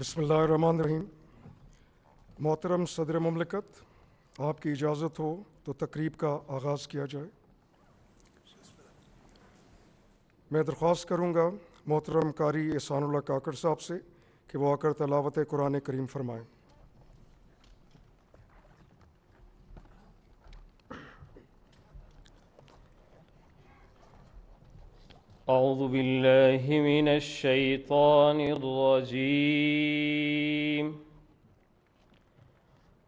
बिस्मिल्लाहिर्रहमानिर्रहीम। मोहतरम सदर मुमलिकत, आपकी इजाज़त हो तो तकरीब का आगाज़ किया जाए। मैं दरख्वास्त करूँगा मोहतरम कारी एहसानुल्लाह काकड़ साहब से कि वो आकर तलावत कुरान करीम फरमाएँ। أعوذ بالله من الشيطان الرجيم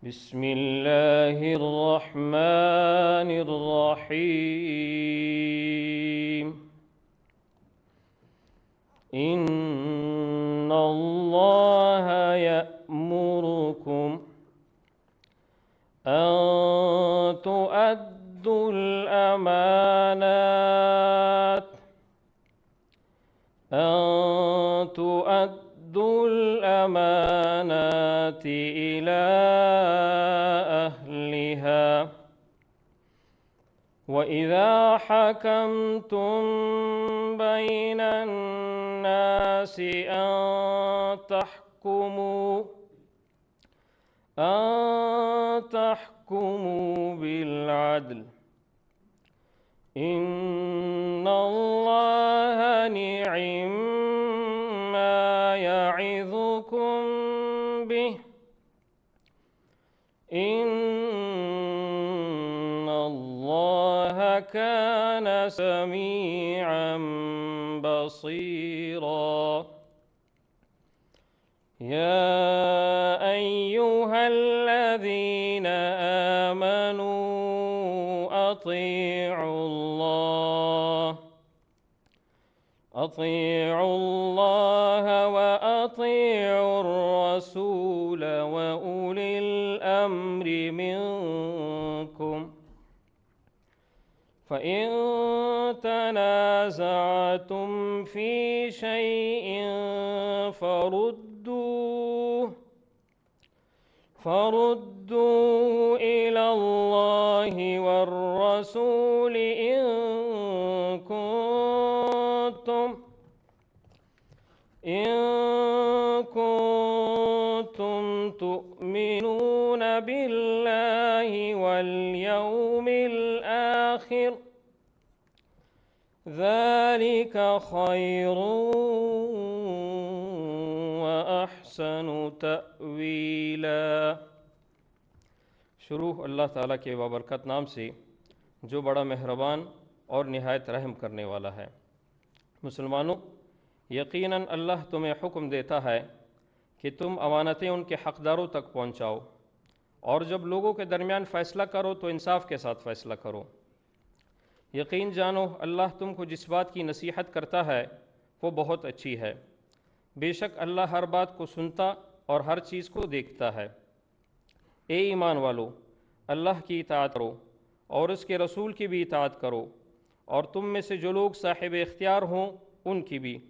بسم الله الرحمن الرحيم إن الله يأمركم أن تؤدوا الأمانات إلى أهلها وإذا حكمتم بين الناس أن تحكموا بالعدل إن الله نعم ما يعظكم به إن الله كان سميعا بصيرا يا أيها الذين آمنوا أطيعوا الله وأطيعوا الرسول وأولي الأمر منكم فإن تنازعتم في شيء فردوه إلى الله والرسول إن كنتم تؤمنون بالله واليوم الآخر ذلك خير وأحسن تأويلا। शुरू अल्लाह ताला के बाबरकत नाम से जो बड़ा मेहरबान और निहायत रहम करने वाला है। मुसलमानों, यकीनन अल्लाह तुम्हें हुक्म देता है कि तुम अमानतें उनके हक़दारों तक पहुँचाओ और जब लोगों के दरमियान फ़ैसला करो तो इंसाफ के साथ फ़ैसला करो। यकीन जानो अल्लाह तुमको जिस बात की नसीहत करता है वो बहुत अच्छी है। बेशक अल्लाह हर बात को सुनता और हर चीज़ को देखता है। ए ईमान वालो, अल्लाह की इताअत करो और उसके रसूल की भी इताअत करो और तुम में से जो लोग साहिब इख्तियार हों उनकी भी।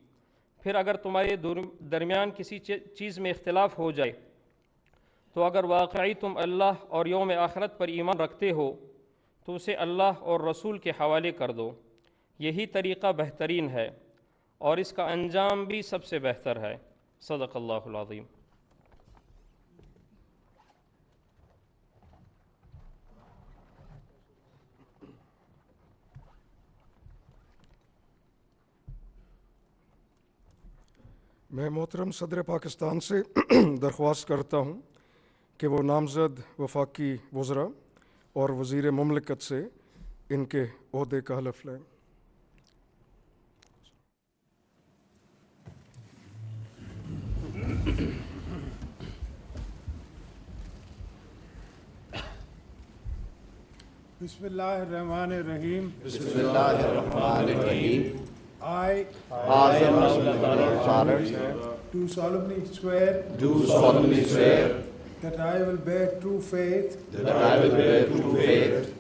फिर अगर तुम्हारे दरमियान किसी चीज़ में इख्तिलाफ़ हो जाए तो अगर वाकई तुम अल्लाह और यौम आखिरत पर ईमान रखते हो तो उसे अल्लाह और रसूल के हवाले कर दो। यही तरीक़ा बेहतरीन है और इसका अंजाम भी सबसे बेहतर है। सदक़ल्लाहुल अज़ीम। मैं मोहतरम सदर पाकिस्तान से दरख्वास्त करता हूँ कि वो नामज़द वफाकी वज़रा और वज़ीर मुमलिकत से इनके ओहदे का हलफ़ लें। बिस्मिल्लाहिर्रहमानिर्रहीम। Bismillahirrahmanirrahim. I do solemnly swear that I will bear true faith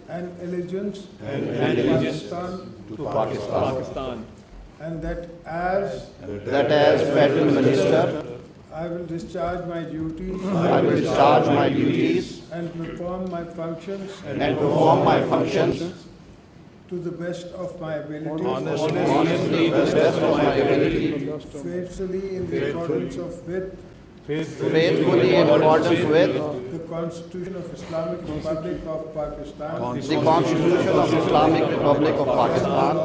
and allegiance to Pakistan, and that as Federal Minister, I will discharge my duties and perform my functions to the best of my ability, honestly to the best of my ability, faithfully in accordance with faithfully in accordance with the Constitution of Islamic Republic of Pakistan, the Constitution of Islamic Republic of Pakistan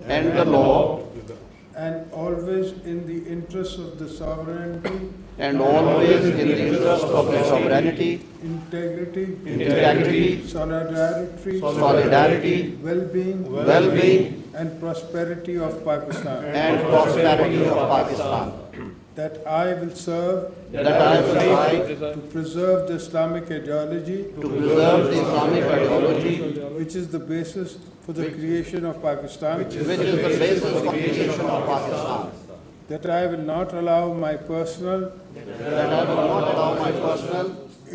and the law, and always in the interest of the sovereignty, and always in the interest of the sovereignty, integrity, solidarity, well-being, and prosperity of Pakistan. and prosperity of Pakistan. That I will serve That I will try to preserve the Islamic ideology, to preserve the Islamic ideology, which is the basis for the creation of Pakistan. which is the basis of creation of Pakistan. That I will not allow my personal That I will not allow my personal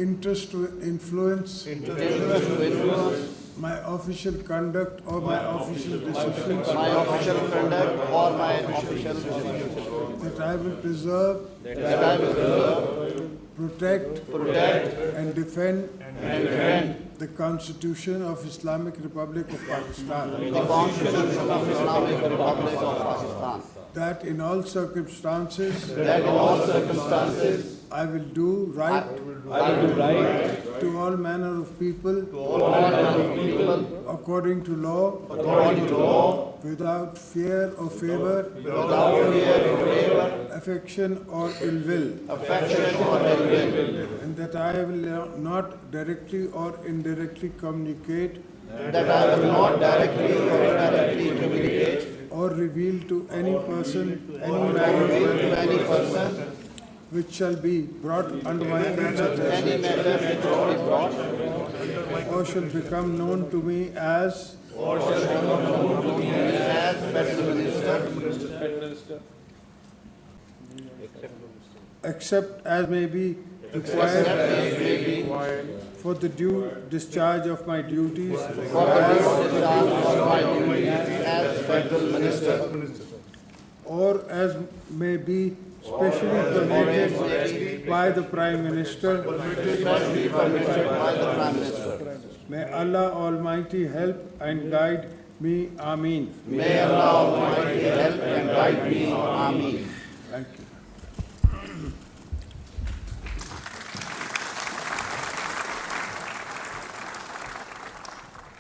interest to influence interest to influence my official conduct or my official decisions. my official conduct or my official decisions. That I will preserve, That I will preserve, protect, protect, and defend and defend the Constitution of Islamic Republic of Pakistan. the Constitution of Islamic Republic of Pakistan. That in all circumstances That in all circumstances I will do right I will do right to all manner of people all manner of people according to law, according to law, without fear or favor, without fear or favor, affection or ill will. affection or ill will, And that I will not directly or indirectly communicate that I will not directly or indirectly communicate or reveal to any person any to matter any person which shall be brought under my any consideration matter which shall be brought or shall become known to me as as Federal Minister, except as may be required for the due discharge of my duties for the discharge of my duties as Federal Minister, or as may be specially permitted by the Prime Minister. especially permitted by the Prime Minister. May Allah Almighty help and guide me. Ameen. May Allah Almighty help and guide me. Ameen. Thank you.